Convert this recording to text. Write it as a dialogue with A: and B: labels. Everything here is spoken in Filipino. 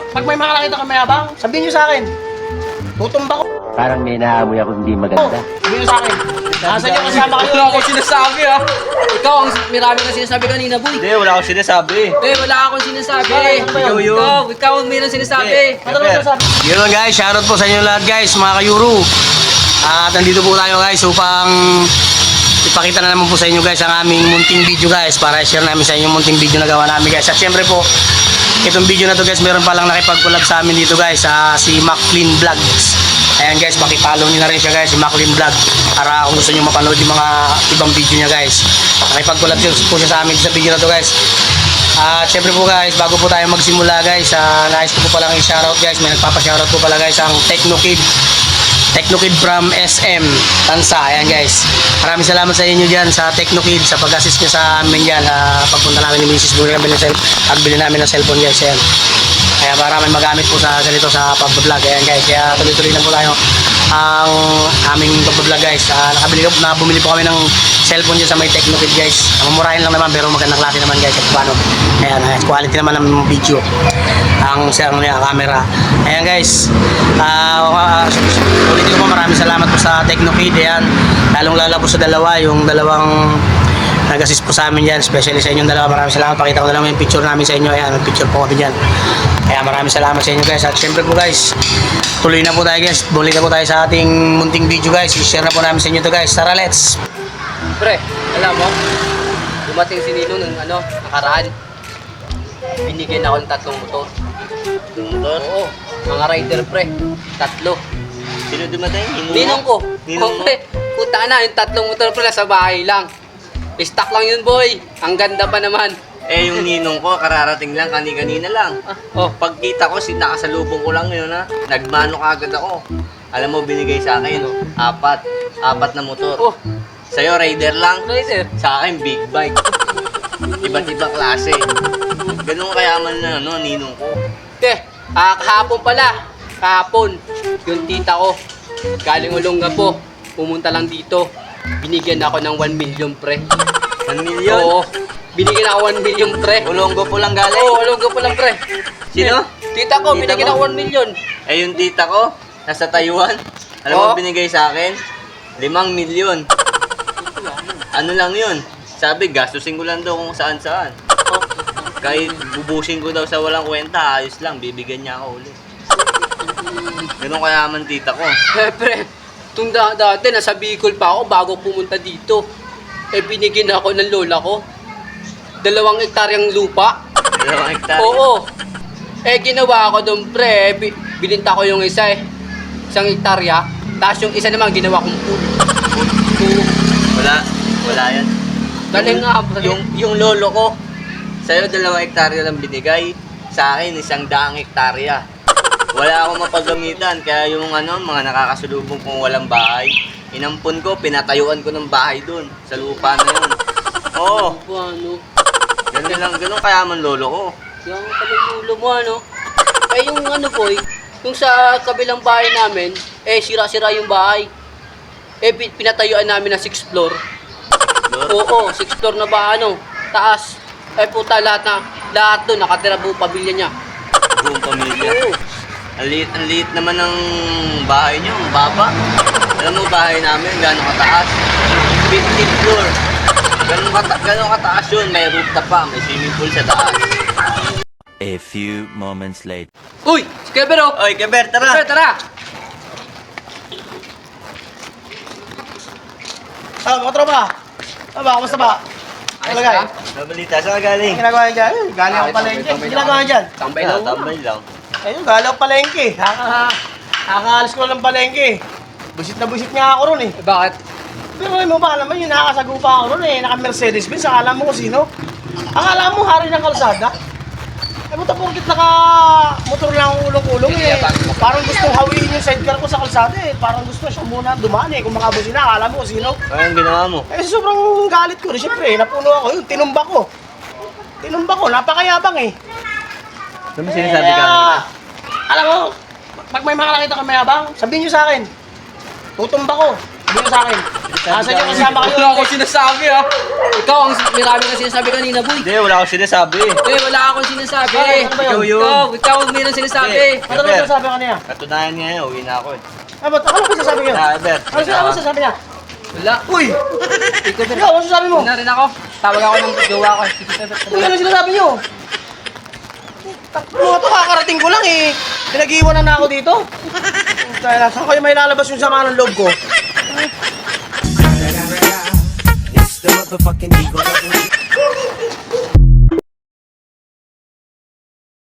A: Pag may mga nakita kang mayabang, sabihin nyo sa akin. Tutumba ko.
B: Parang may naamoy ako hindi maganda.
A: Sabihin nyo sa akin. Nasa nyo kasama kayo.
C: Wala akong sinasabi ha. Ikaw, marami kang sinasabi kanina, boy.
D: Hindi, wala akong sinasabi.
C: Wala akong sinasabi.
A: Ikaw
D: yun.
C: Ikaw ang mayroong sinasabi.
A: Ano ba sabi?
D: Yun guys, shoutout po sa inyo lahat guys, mga kayuro. At nandito po tayo guys upang ipakita na naman po sa inyo guys ang aming munting video guys para i-share namin sa inyo munting video na gawa namin guys. At syempre po, itong video na to guys, meron palang nakipag-collab sa amin dito guys, si Maclean Vlogs. Ayan guys, pakipollow niyo na rin siya guys, si Maclean Vlog, para kung gusto niyo mapanood yung mga ibang video niya guys. Nakipag-collab po siya sa amin sa video na to guys. At syempre po guys, bago po tayo magsimula guys, nais ko po palang i-shoutout guys, may nagpapa-shoutout po pala guys ang Technokid from SM Tansa. Ayan guys, maraming salamat sa inyo dyan sa Technokid sa pag-assist nyo sa amin dyan. Pagpunta namin ni Mrs. pagbili namin ng cellphone guys. Ayan. Kaya para may magamit po sa ganito sa pag-vlog. Ayan guys, kaya tuloy-tuloy lang po tayo ang aming pag-vlog guys. Bumili po kami ng cellphone dyan sa may Technokid guys. Mamurahin lang naman pero magandang klase naman guys. At paano? Ayan, quality naman ng video ang camera. Ayan guys, ulitin ko po, maraming salamat po sa Technokid. Ayan, lalong-lalo po sa yung dalawang nag-assist po sa amin dyan, especially sa inyong dalawa. Maraming salamat. Pakita ko na lang yung picture namin sa inyo. Ayan, picture po kami dyan. Kaya maraming salamat sa inyo guys. At syempre po guys, tuloy na po tayo guys. Balik na po tayo sa ating munting video guys. I-share na po namin sa inyo to guys. Tara, let's!
C: Pre, alam mo, dumating si Nino ng nakaraan. Binigyan ako ng 3 motor.
D: Motor?
C: Oo, mga rider pre, 3.
D: Sino dumating?
C: Ninong ko.
D: Ninong mo?
C: Pre, puta na, yung 3 motor pre, nasa bahay lang. Stock lang yun boy, ang ganda pa naman.
D: Yung ninong ko, kararating lang, kanina lang. Pagkita ko, nakasalubong ko lang yun ha. Nagmano agad ako. Alam mo, binigay sa akin, 4 na motor.
C: Oh,
D: Sa'yo, rider lang.
C: rider.
D: Sa akin, big bike. Iba't ibang klase. Ganun kayaman na, ninong ko.
C: Kahapon pala. Kahapon, yung tita ko, galing Olongapo, pumunta lang dito. Binigyan ako ng 1 million pre.
D: 1 million?
C: Oo, binigyan ako 1 million pre.
D: Ulonggo po lang galing?
C: Oo, Olongapo lang pre.
D: Sino?
C: Tita ko,
D: Tita
C: binigyan
D: mo?
C: ako 1 million.
D: Yung tita ko, nasa Taiwan. Alam mo,
C: Oo.
D: binigay sa akin? 5 million. Ano lang yun? Sabi, gastusin ko lang daw kung saan-saan. Kahit bubusin ko daw sa walang kwenta, ayos lang, bibigyan niya ako ulit. Ganun kayaman tita ko.
C: Pre, itong dati, nasa Bicol pa ako bago pumunta dito. Binigyan ako ng lola ko. 2 hektaryang lupa.
D: 2 hektarya.
C: Oo. Ginawa ko doon pre, bininta ko yung isa 1 hektarya. Tapos yung isa naman ginawa kong pool.
D: Wala yan.
C: Galing nga.
D: Yung lolo ko, sa'yo 2 hektarya lang binigay. Sa akin, 100 hektarya. Wala akong mapagamitan, kaya yung mga nakakasulubong kung walang bahay, inampun ko, pinatayuan ko ng bahay dun, sa lupa na yun. Oo, ganun kayaman lolo ko.
C: Yung kalululo mo yung boy, yung sa kabilang bahay namin, sira-sira yung bahay. Pinatayuan namin na 6th floor. Oo, 6th floor na ba taas. Puta, lahat doon, nakatira buong pamilya niya.
D: Buong pamilya.
C: Oo.
D: Ang liit naman ng bahay niyo, ang baba. Alam mo, bahay namin, gano'ng kataas? 15th floor. Gano'ng kataas yun, may rooftop pa, may swimming pool sa taas.
B: A few moments later.
C: Uy! Si Kebero!
D: Oy, Keber, tara!
C: Kebero, tara!
A: Mga tropa. Kamusta ba? Talagay.
D: Nabalita, saan ka galing?
A: Ginagawa niya dyan? Galing ako palengke. Ginagawa niya dyan?
C: Tambay lang.
D: Tambay lang.
A: Ayun, galing ako palengke. Nakakaalis ko lang palengke. Busit na busit nga ako ron eh.
C: Bakit?
A: Pero mo ba naman yung nakakasagupa ako ron eh. Naka-Mercedes Benz. Akala mo kung sino? Akala mo hari ng kalsada? Buta porkit naka-motor lang ang ulong-ulong eh. Parang gustong hawiin yung sidecar ko sa kalsada eh. Parang gusto siya muna dumaan eh. Kung makabusin na, akala mo kung sino?
D: Anong ginawa mo?
A: Sobrang galit ko rin. Siyempre, napuno ako yun. Tinumba ko. Napakayabang eh.
D: Ano mo sinasabi ka?
A: Alam mo, pag may mga nakita kang mayabang, sabihin nyo sa akin. Tutumba ko. Sabi mo sa akin. Nasaan yung kasama kayo?
C: Wala akong sinasabi ha. Ikaw ang marami kang sinasabi kanina, boy.
E: Hindi, wala akong sinasabi.
C: Wala akong sinasabi.
A: Ano ba yun?
E: Ikaw yun.
C: Ikaw ang mayroong sinasabi.
A: Ano ba sinasabi ka niya?
E: Katunayan niya yun, uwi na ako eh.
A: Ba't ano ba sinasabi niya?
E: Ever.
A: Ano sinasabi niya?
C: Wala.
A: Uy!
C: Ikaw, Ber.
A: Ikaw, ano sinasabi mo?
C: Na rin ako. Tawag ako ng jowa ko.
A: Ano sinasabi niyo? Mga to, kakarating ko lang eh. Pinag-iwanan na ako dito. Kaya saan kayo may lalabas yung sama ng loob ko?
F: It's the motherfucking Eagle.